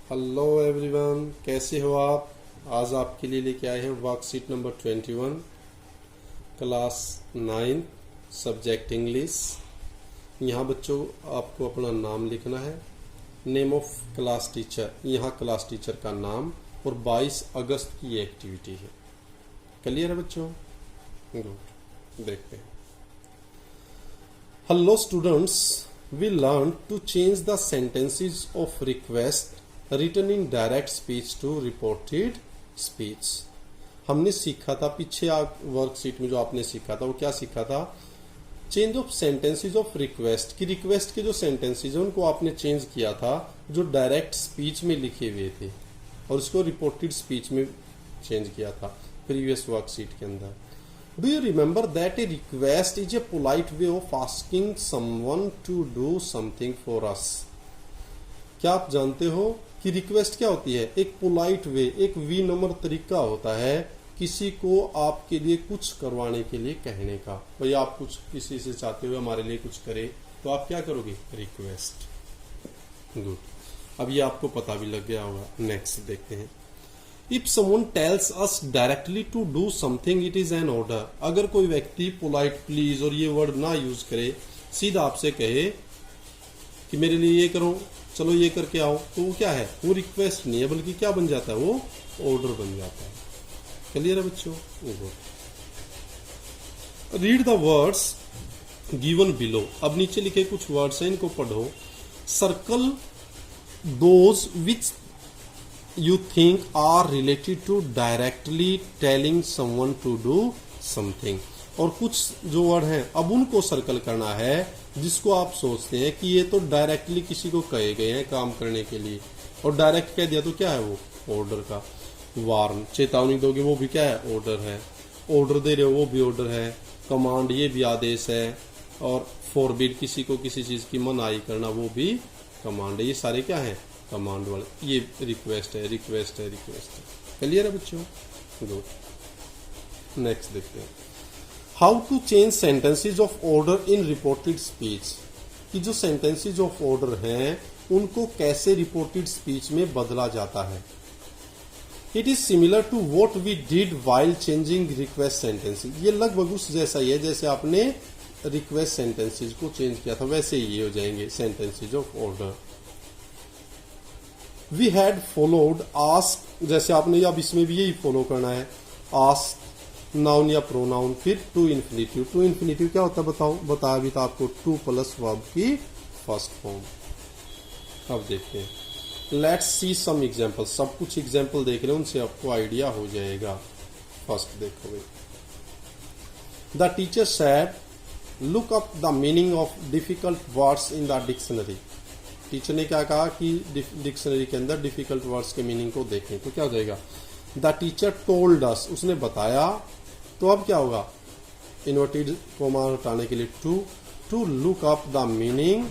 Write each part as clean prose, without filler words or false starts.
Hello everyone, कैसे हो आप। आज आपके लिए लेके आए हैं worksheet number 21, class 9, subject English. यहाँ बच्चों आपको अपना नाम लिखना है, नेम ऑफ क्लास टीचर, यहाँ क्लास टीचर का नाम, और 22 अगस्त की ये एक्टिविटी है। क्लियर है बच्चों? गुड, देखते हैं। Hello students, we learned to change the sentences of request written in direct speech to reported speech। हमने सीखा था पीछे वर्कशीट में, जो आपने सीखा था वो क्या सीखा था? Change of sentences of request, की रिक्वेस्ट के जो सेंटेंसेस हैं उनको आपने चेंज किया था जो डायरेक्ट स्पीच में लिखे हुए थे, और उसको रिपोर्टेड स्पीच में चेंज किया था प्रीवियस वर्कशीट के अंदर। Do you remember that a request is a polite way of asking someone to do something for us? क्या आप जानते हो कि रिक्वेस्ट क्या होती है? एक पोलाइट वे, एक विनम्र तरीका होता है किसी को आपके लिए कुछ करवाने के लिए कहने का। भाई आप कुछ किसी से चाहते हो हमारे लिए कुछ करे, तो आप क्या करोगे? रिक्वेस्ट। गुड, अब ये आपको पता भी लग गया होगा। नेक्स्ट देखते हैं। If someone tells us directly to do something, it is an order। अगर कोई व्यक्ति पोलाइट प्लीज और ये वर्ड ना यूज करे, सीधा आपसे कहे कि मेरे लिए ये करो, चलो ये करके आओ, तो वो क्या है? वो रिक्वेस्ट नहीं है, बल्कि क्या बन जाता है? वो ऑर्डर बन जाता है। क्लियर है बच्चों? Read the words given below. अब नीचे लिखे कुछ वर्ड्स हैं, इनको पढ़ो। Circle those which you think are related to directly telling someone to do something। और कुछ जो वर्ड हैं अब उनको सर्कल करना है जिसको आप सोचते हैं कि ये तो डायरेक्टली किसी को कहे गए हैं काम करने के लिए, और डायरेक्ट कह दिया तो क्या है? वो ऑर्डर का। वार्न, चेतावनी दोगे, वो भी क्या है? ऑर्डर है। ऑर्डर दे रहे हो, वो भी ऑर्डर है। कमांड, ये भी आदेश है। और फॉरबिड, किसी को किसी चीज की मनाही करना, वो भी कमांड है। ये सारे क्या है? कमांड वाले। ये रिक्वेस्ट है, रिक्वेस्ट है, रिक्वेस्ट है। क्लियर है बच्चों? गुड, नेक्स्ट देखते हैं। How to change sentences of order in reported speech. कि जो सेंटेंसेस ऑफ ऑर्डर हैं उनको कैसे रिपोर्टेड स्पीच में बदला जाता है। It is similar to what we did while changing request sentences. ये लगभग उस जैसा ही है जैसे आपने रिक्वेस्ट सेंटेंसेस को चेंज किया था, वैसे ही हो जाएंगे sentences of order. We had followed ask, जैसे आपने अब इसमें भी यही फॉलो करना है। आस्क नाउन या प्रोनाउन, फिर टू इन्फिनिटिव। टू इन्फिनिटिव क्या होता है बताओ? बताया भी था आपको, टू प्लस वर्ब की फर्स्ट फॉर्म। अब देखते हैं। Let's see some example. सब कुछ एग्जांपल देख रहे हैं, उनसे आपको आइडिया हो जाएगा। फर्स्ट देखो भाई। The teacher said look up the meaning of difficult words in the dictionary. Teacher ने क्या कहा कि डिक्शनरी के अंदर डिफिकल्ट वर्ड्स के मीनिंग को देखें, तो क्या हो जाएगा? द टीचर टोल्ड अस, उसने बताया। तो अब क्या होगा? इन्वर्टेड कोमा हटाने के लिए to look up the meaning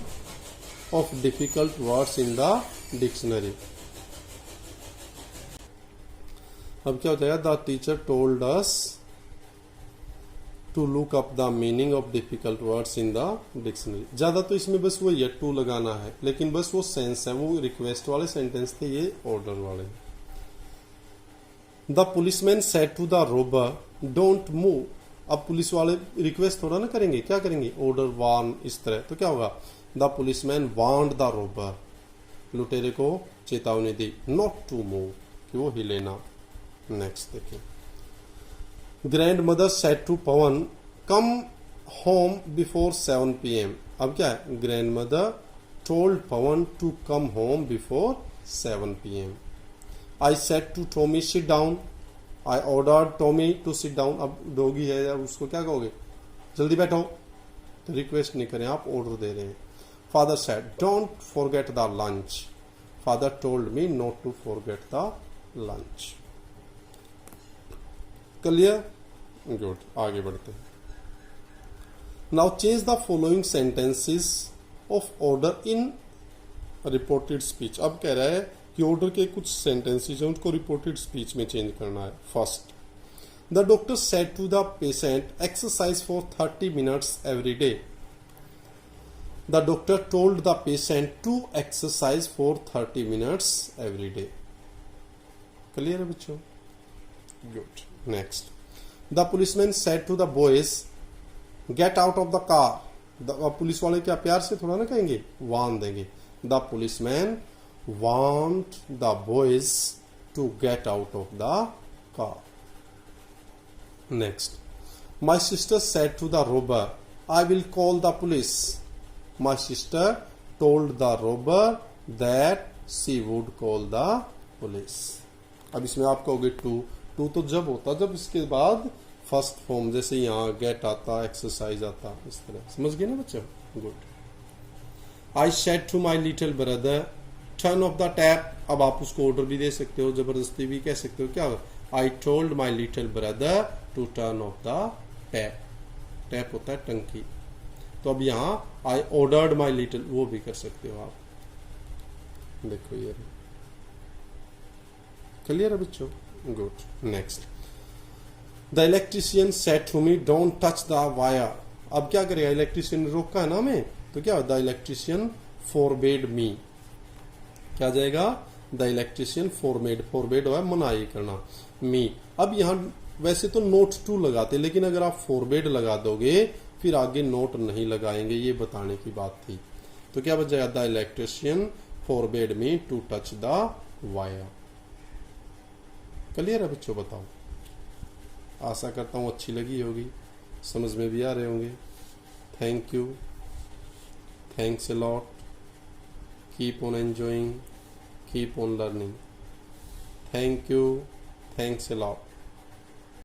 of difficult words in the dictionary. अब क्या हो जाएगा? The teacher told us to look up the meaning of difficult words in the dictionary. ज्यादा तो इसमें बस वो ये टू लगाना है, लेकिन बस वो सेंस है, वो रिक्वेस्ट वाले सेंटेंस थे, ये ऑर्डर वाले। The policeman said to the robber don't move. अब पुलिस वाले रिक्वेस्ट थोड़ा ना करेंगे, क्या करेंगे? ऑर्डर, वार्न, इस तरह। तो क्या होगा? The policeman warned the Rober, लुटेरे को चेतावनी दी, नॉट टू मूव, कि वो हिले ना। नेक्स्ट देखिए। Grandmother said to Pavan come home before 7 PM। अब क्या है? Grandmother told Pavan to come home before 7 PM। I said to Tommy sit down, I ordered Tommy to sit down. अब doggy है, अब उसको क्या कहोगे? जल्दी बैठो। तो रिक्वेस्ट नहीं करें, आप ऑर्डर दे रहे हैं। Father said don't forget the lunch, father told me not to forget the lunch. Clear? Good, आगे बढ़ते हैं। Now change the following sentences of order in reported speech. अब कह रहा है कि ऑर्डर के कुछ सेंटेंसेस हैं उनको रिपोर्टेड स्पीच में चेंज करना है। First, the doctor said to the patient exercise for 30 minutes every day. The doctor told the patient to exercise for 30 minutes every day. Clear है बच्चों? Good. Next, the policeman said to the boys get out of the car. पुलिस वाले क्या प्यार से थोड़ा ना कहेंगे, वार्न देंगे। The policeman warned the boys to get out of the car. Next, my sister said to the robber, I will call the police. My sister told the robber that she would call the police. अब इसमें आप कहोगे to तो जब होता जब इसके बाद फर्स्ट फॉर्म, जैसे यहाँ गेट आता, एक्सरसाइज आता, इस तरह। समझ गए ना बच्चों? Good. I said to my little brother, turn off the tap. अब आप उसको ऑर्डर भी दे सकते हो, जबरदस्ती भी कह सकते हो। क्या? I told my little brother to turn off the tap. Tap होता है टंकी। तो अब यहां आई ऑर्डर्ड माई लिटिल, वो भी कर सकते हो आप। देखो ये क्लियर है बच्चों? Good. Next, the electrician said to me don't touch the wire. अब क्या करेगा? इलेक्ट्रिशियन ने रोका है ना हमें, तो क्या? द इलेक्ट्रिशियन फॉरबेड मी। क्या जाएगा? द इलेक्ट्रिशियन फॉरबेड है मनाही करना, मी। अब यहां वैसे तो नोट टू लगाते, लेकिन अगर आप फॉरबेड लगा दोगे फिर आगे नोट नहीं लगाएंगे, ये बताने की बात थी। तो क्या बच जाएगा? The electrician forbade me to touch the wire. Clear है बच्चों? बताओ। आशा करता हूं अच्छी लगी होगी, समझ में भी आ रहे होंगे। Thank you, thanks a lot, keep on enjoying, keep on learning. Thank you, thanks a lot.